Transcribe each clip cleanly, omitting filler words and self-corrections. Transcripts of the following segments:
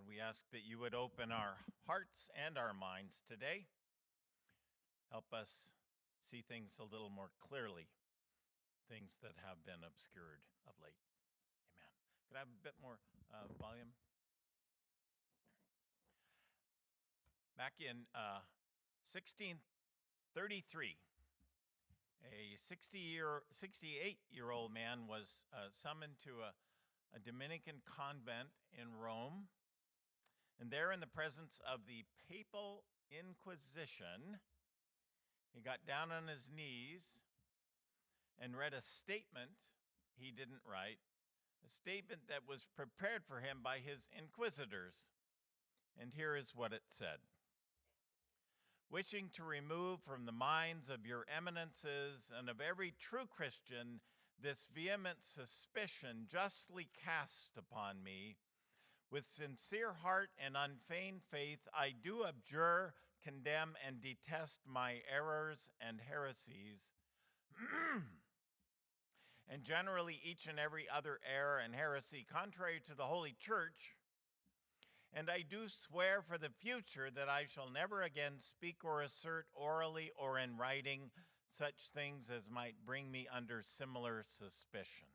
we ask that you would open our hearts and our minds today. Help us see things a little more clearly, things that have been obscured of late. Amen. Could I have a bit more volume? Back in 1633, a 68-year-old man was summoned to a Dominican convent in Rome. And there, in the presence of the Papal Inquisition, he got down on his knees and read a statement he didn't write, a statement that was prepared for him by his inquisitors. And here is what it said. Wishing to remove from the minds of your eminences and of every true Christian this vehement suspicion justly cast upon me, with sincere heart and unfeigned faith, I do abjure, condemn, and detest my errors and heresies, and generally each and every other error and heresy contrary to the Holy Church. And I do swear for the future that I shall never again speak or assert orally or in writing such things as might bring me under similar suspicion.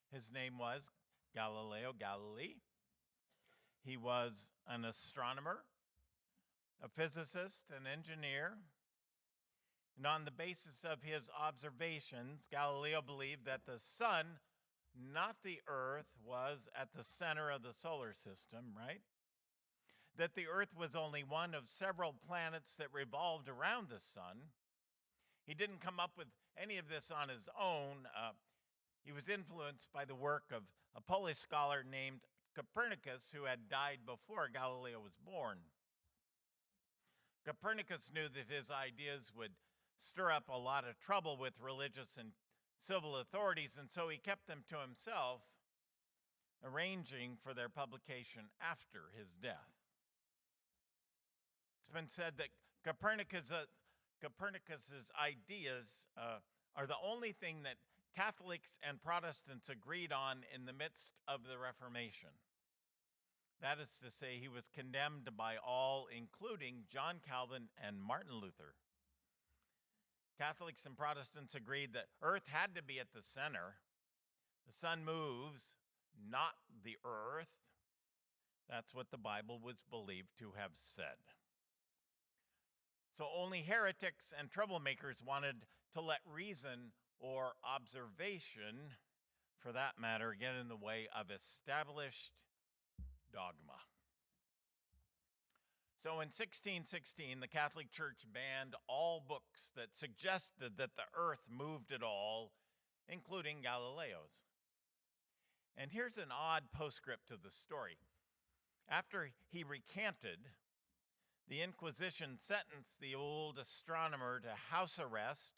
His name was Galileo Galilei. He was an astronomer, a physicist, an engineer. And on the basis of his observations, Galileo believed that the sun, not the earth, was at the center of the solar system, right? That the earth was only one of several planets that revolved around the sun. He didn't come up with any of this on his own. He was influenced by the work of a Polish scholar named Copernicus, who had died before Galileo was born. Copernicus knew that his ideas would stir up a lot of trouble with religious and civil authorities, and so he kept them to himself, arranging for their publication after his death. It's been said that Copernicus's ideas are the only thing that Catholics and Protestants agreed on in the midst of the Reformation. That is to say, he was condemned by all, including John Calvin and Martin Luther. Catholics and Protestants agreed that Earth had to be at the center. The sun moves, not the earth. That's what the Bible was believed to have said. So only heretics and troublemakers wanted to let reason or observation, for that matter, get in the way of established dogma. So in 1616, the Catholic Church banned all books that suggested that the earth moved at all, including Galileo's. And here's an odd postscript to the story. After he recanted, the Inquisition sentenced the old astronomer to house arrest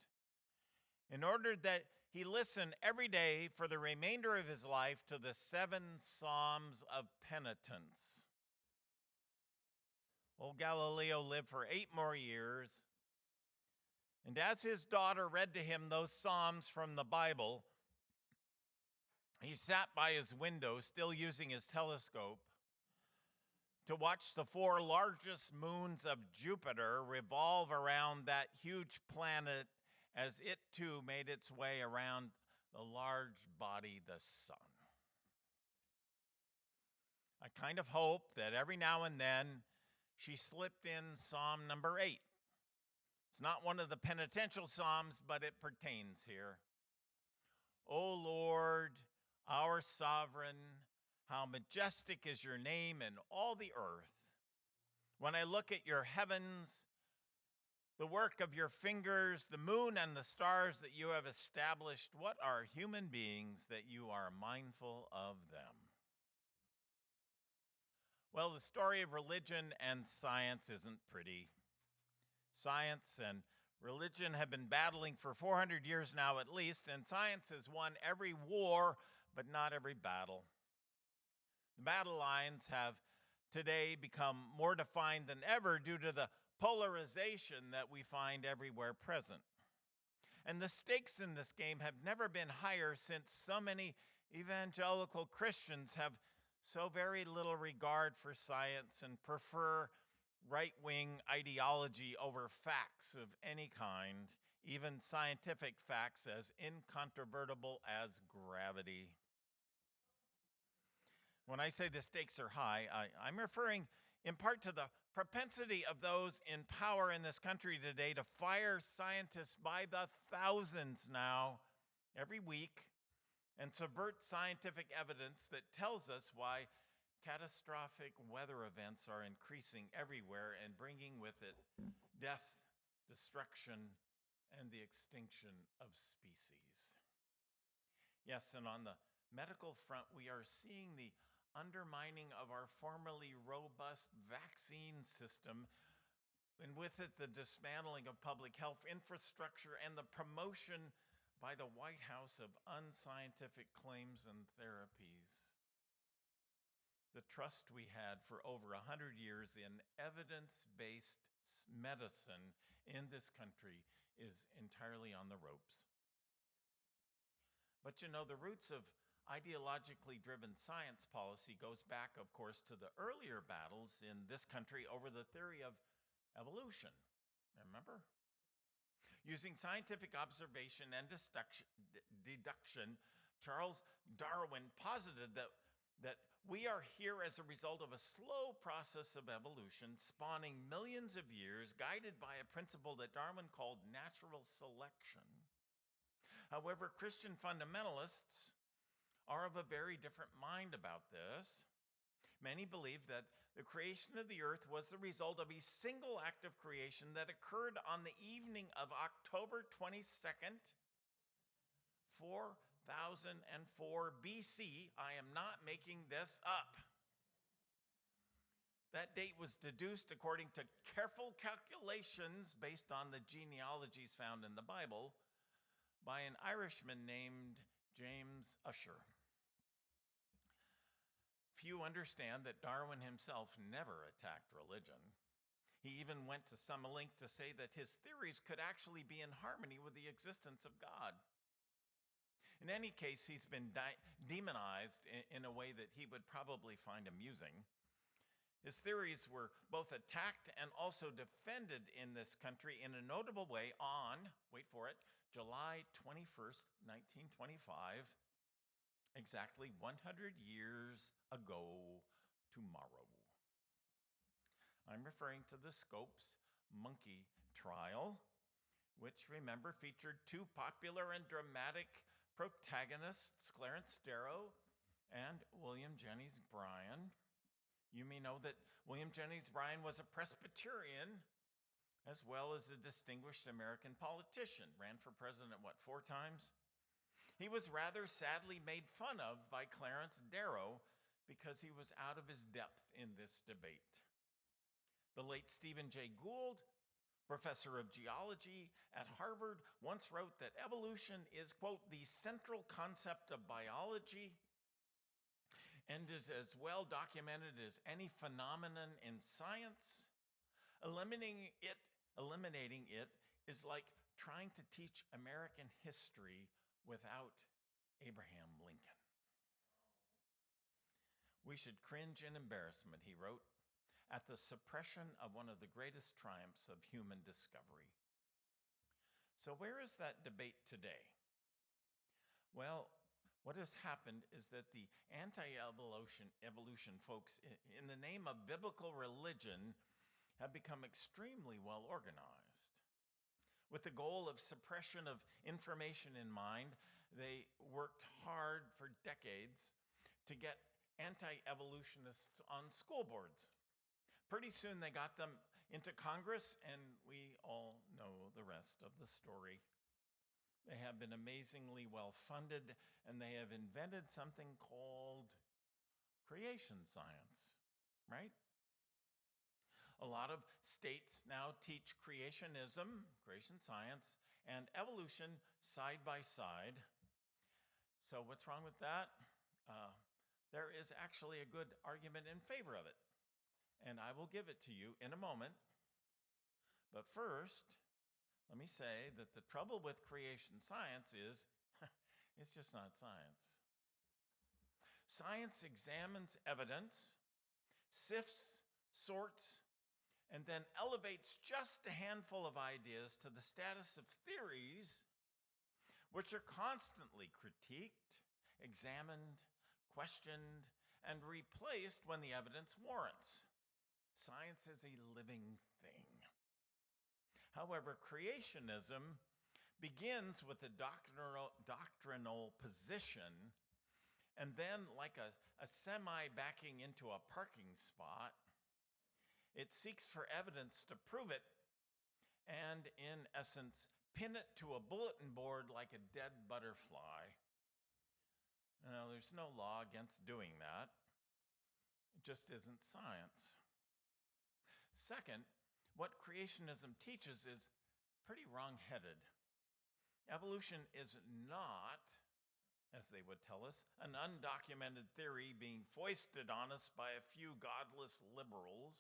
in order that he listen every day for the remainder of his life to the 7 Psalms of penitence. Old Galileo lived for 8 more years, and as his daughter read to him those Psalms from the Bible, he sat by his window, still using his telescope, to watch the 4 largest moons of Jupiter revolve around that huge planet as it too made its way around the large body, the sun. I kind of hope that every now and then she slipped in Psalm number 8. It's not one of the penitential Psalms, but it pertains here. O Lord, our sovereign, how majestic is your name in all the earth. When I look at your heavens, the work of your fingers, the moon and the stars that you have established, what are human beings that you are mindful of them? Well, the story of religion and science isn't pretty. Science and religion have been battling for 400 years now at least, and science has won every war, but not every battle. The battle lines have today become more defined than ever due to the polarization that we find everywhere present. And the stakes in this game have never been higher since so many evangelical Christians have so very little regard for science and prefer right-wing ideology over facts of any kind, even scientific facts as incontrovertible as gravity. When I say the stakes are high, I'm referring in part to the propensity of those in power in this country today to fire scientists by the thousands now every week and subvert scientific evidence that tells us why catastrophic weather events are increasing everywhere and bringing with it death, destruction, and the extinction of species. Yes, and on the medical front, we are seeing the undermining of our formerly robust vaccine system, and with it the dismantling of public health infrastructure and the promotion by the White House of unscientific claims and therapies. The trust we had for over 100 years in evidence-based medicine in this country is entirely on the ropes. But you know, the roots of ideologically driven science policy goes back, of course, to the earlier battles in this country over the theory of evolution. Remember? Using scientific observation and deduction, Charles Darwin posited that we are here as a result of a slow process of evolution spawning millions of years, guided by a principle that Darwin called natural selection. However, Christian fundamentalists are of a very different mind about this. Many believe that the creation of the earth was the result of a single act of creation that occurred on the evening of October 22nd, 4004 BC. I am not making this up. That date was deduced according to careful calculations based on the genealogies found in the Bible by an Irishman named James Ussher. Few understand that Darwin himself never attacked religion. He even went to some length to say that his theories could actually be in harmony with the existence of God. In any case, he's been demonized in a way that he would probably find amusing. His theories were both attacked and also defended in this country in a notable way on, wait for it, July 21st, 1925, exactly 100 years ago tomorrow. I'm referring to the Scopes monkey trial, which, remember, featured two popular and dramatic protagonists, Clarence Darrow and William Jennings Bryan. You may know that William Jennings Bryan was a Presbyterian as well as a distinguished American politician. Ran for president, 4 times? He was rather sadly made fun of by Clarence Darrow because he was out of his depth in this debate. The late Stephen Jay Gould, professor of geology at Harvard, once wrote that evolution is, quote, the central concept of biology and is as well documented as any phenomenon in science. Eliminating it is like trying to teach American history without Abraham Lincoln. We should cringe in embarrassment, he wrote, at the suppression of one of the greatest triumphs of human discovery. So where is that debate today? Well, what has happened is that the anti-evolution folks, in the name of biblical religion, have become extremely well organized. With the goal of suppression of information in mind, they worked hard for decades to get anti-evolutionists on school boards. Pretty soon they got them into Congress, and we all know the rest of the story. They have been amazingly well funded, and they have invented something called creation science, right? A lot of states now teach creationism, creation science, and evolution side by side. So what's wrong with that? There is actually a good argument in favor of it, and I will give it to you in a moment. But first, let me say that the trouble with creation science is it's just not science. Science examines evidence, sifts, sorts, and then elevates just a handful of ideas to the status of theories, which are constantly critiqued, examined, questioned, and replaced when the evidence warrants. Science is a living thing. However, creationism begins with a doctrinal position, and then, like a semi backing into a parking spot, it seeks for evidence to prove it and, in essence, pin it to a bulletin board like a dead butterfly. Now, there's no law against doing that. It just isn't science. Second, what creationism teaches is pretty wrong-headed. Evolution is not, as they would tell us, an undocumented theory being foisted on us by a few godless liberals.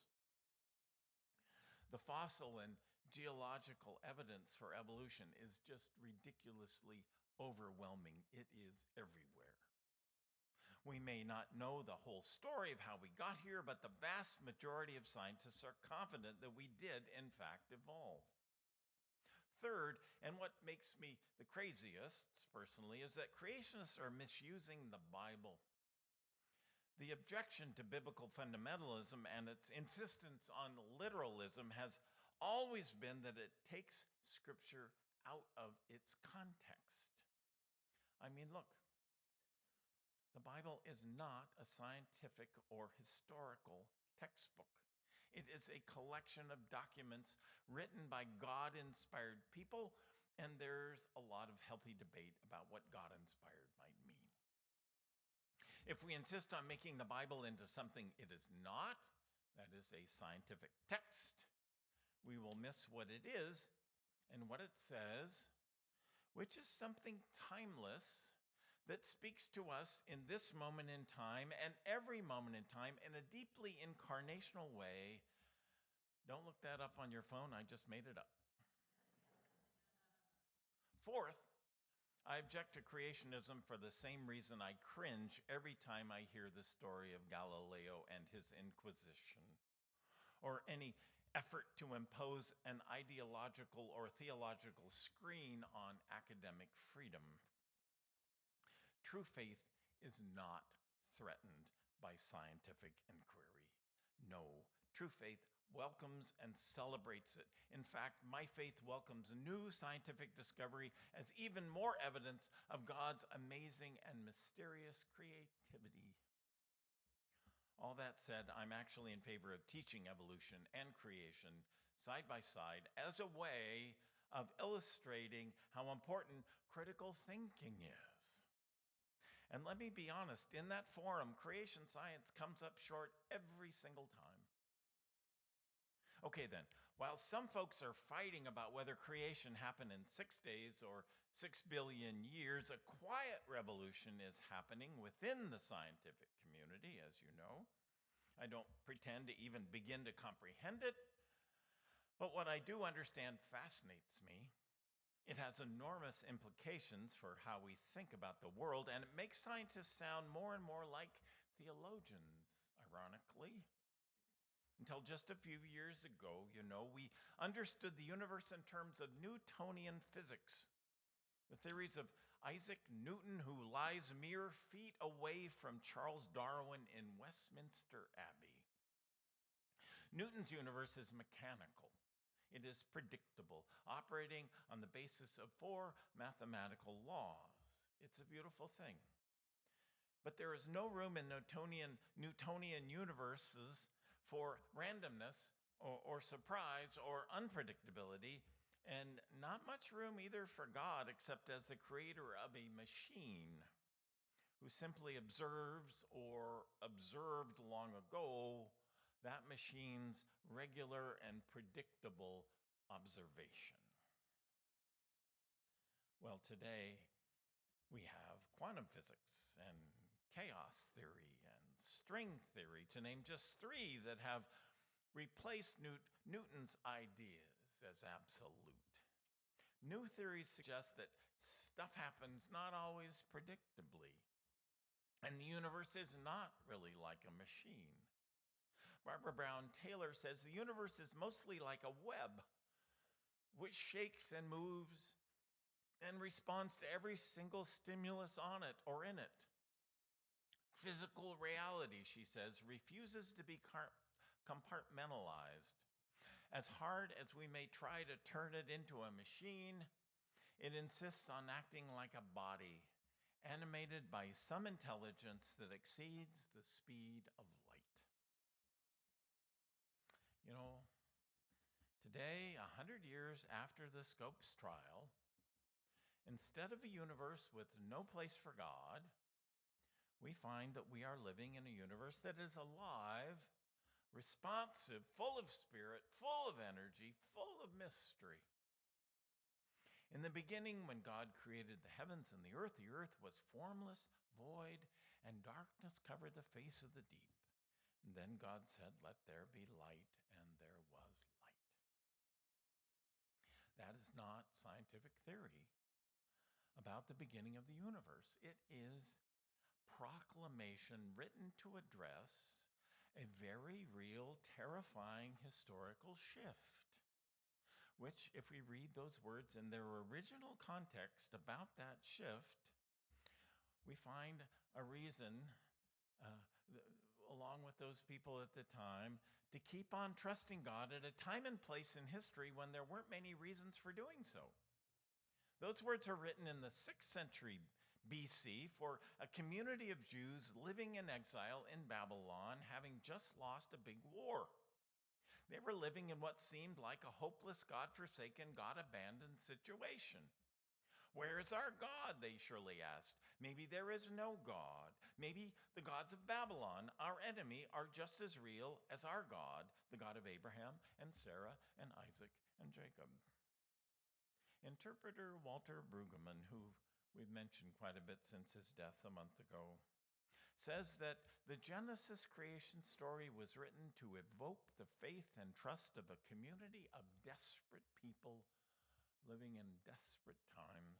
The fossil and geological evidence for evolution is just ridiculously overwhelming. It is everywhere. We may not know the whole story of how we got here, but the vast majority of scientists are confident that we did, in fact, evolve. Third, and what makes me the craziest, personally, is that creationists are misusing the Bible. The objection to biblical fundamentalism and its insistence on literalism has always been that it takes Scripture out of its context. I mean, look, the Bible is not a scientific or historical textbook. It is a collection of documents written by God-inspired people, and there's a lot of healthy debate about what God-inspired might mean. If we insist on making the Bible into something it is not, that is a scientific text, we will miss what it is and what it says, which is something timeless that speaks to us in this moment in time and every moment in time in a deeply incarnational way. Don't look that up on your phone. I just made it up. Fourth, I object to creationism for the same reason I cringe every time I hear the story of Galileo and his Inquisition, or any effort to impose an ideological or theological screen on academic freedom. True faith is not threatened by scientific inquiry. No, true faith welcomes and celebrates it. In fact, my faith welcomes new scientific discovery as even more evidence of God's amazing and mysterious creativity. All that said, I'm actually in favor of teaching evolution and creation side by side as a way of illustrating how important critical thinking is. And let me be honest, in that forum, creation science comes up short every single time. Okay then, while some folks are fighting about whether creation happened in 6 days or 6 billion years, a quiet revolution is happening within the scientific community, as you know. I don't pretend to even begin to comprehend it, but what I do understand fascinates me. It has enormous implications for how we think about the world, and it makes scientists sound more and more like theologians, ironically. Until just a few years ago, we understood the universe in terms of Newtonian physics. The theories of Isaac Newton, who lies mere feet away from Charles Darwin in Westminster Abbey. Newton's universe is mechanical. It is predictable, operating on the basis of 4 mathematical laws. It's a beautiful thing. But there is no room in Newtonian universes for randomness or surprise or unpredictability, and not much room either for God except as the creator of a machine who simply observes or observed long ago that machine's regular and predictable observation. Well, today we have quantum physics and chaos theory and string theory, to name just 3 that have replaced Newton's ideas as absolute. New theories suggest that stuff happens not always predictably. And the universe is not really like a machine. Barbara Brown Taylor says the universe is mostly like a web, which shakes and moves and responds to every single stimulus on it or in it. Physical reality, she says, refuses to be compartmentalized. As hard as we may try to turn it into a machine, it insists on acting like a body, animated by some intelligence that exceeds the speed of light. You know, today, 100 years after the Scopes trial, instead of a universe with no place for God, we find that we are living in a universe that is alive, responsive, full of spirit, full of energy, full of mystery. In the beginning, when God created the heavens and the earth was formless, void, and darkness covered the face of the deep. And then God said, "Let there be light," and there was light. That is not scientific theory about the beginning of the universe. It is proclamation written to address a very real, terrifying historical shift, which, if we read those words in their original context about that shift, we find a reason, along with those people at the time, to keep on trusting God at a time and place in history when there weren't many reasons for doing so. Those words are written in the 6th century BC for a community of Jews living in exile in Babylon, having just lost a big war. They were living in what seemed like a hopeless, God-forsaken, God-abandoned situation. Where is our God, they surely asked. Maybe there is no God. Maybe the gods of Babylon, our enemy, are just as real as our God, the God of Abraham and Sarah and Isaac and Jacob. Interpreter Walter Brueggemann, who we've mentioned quite a bit since his death a month ago, says that the Genesis creation story was written to evoke the faith and trust of a community of desperate people living in desperate times.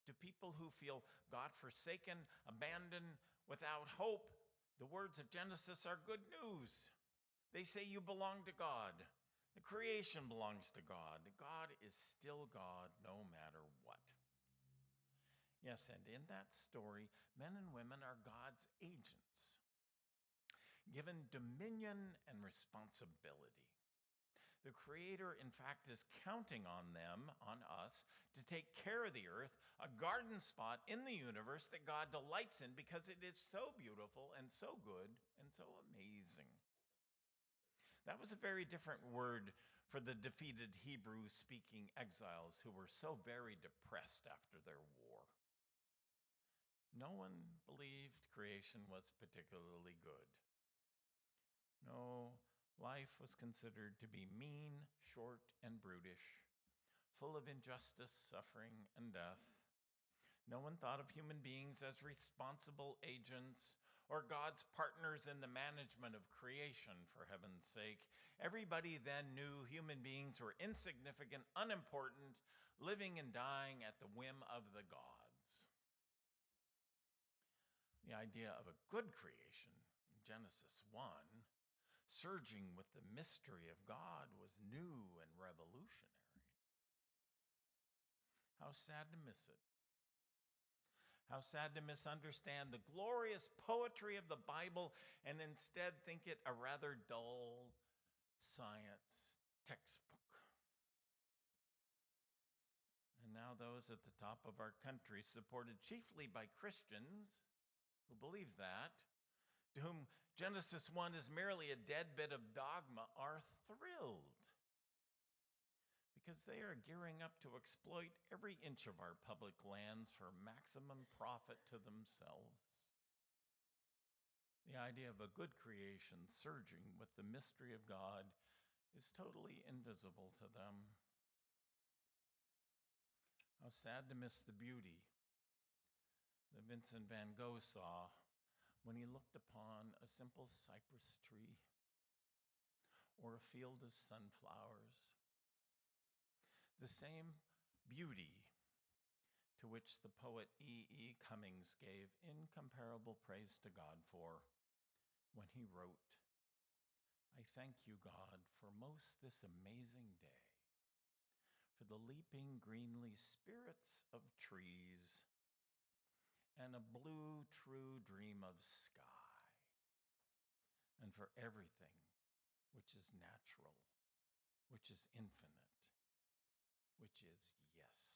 To people who feel God-forsaken, abandoned, without hope, the words of Genesis are good news. They say you belong to God. The creation belongs to God. God is still God no matter what. Yes, and in that story, men and women are God's agents, given dominion and responsibility. The Creator, in fact, is counting on them, on us, to take care of the earth, a garden spot in the universe that God delights in because it is so beautiful and so good and so amazing. That was a very different word for the defeated Hebrew-speaking exiles who were so very depressed after their war. No one believed creation was particularly good. No, life was considered to be mean, short, and brutish, full of injustice, suffering, and death. No one thought of human beings as responsible agents or God's partners in the management of creation, for heaven's sake. Everybody then knew human beings were insignificant, unimportant, living and dying at the whim of the gods. The idea of a good creation, Genesis 1, surging with the mystery of God, was new and revolutionary. How sad to miss it. How sad to misunderstand the glorious poetry of the Bible and instead think it a rather dull science textbook. And now those at the top of our country, supported chiefly by Christians who believe that, to whom Genesis 1 is merely a dead bit of dogma, are thrilled because they are gearing up to exploit every inch of our public lands for maximum profit to themselves. The idea of a good creation surging with the mystery of God is totally invisible to them. How sad to miss the beauty that Vincent van Gogh saw when he looked upon a simple cypress tree or a field of sunflowers. The same beauty to which the poet E. Cummings gave incomparable praise to God for when he wrote, "I thank you, God, for most this amazing day, for the leaping greenly spirits of trees, and a blue true dream of sky, and for everything which is natural, which is infinite, which is yes."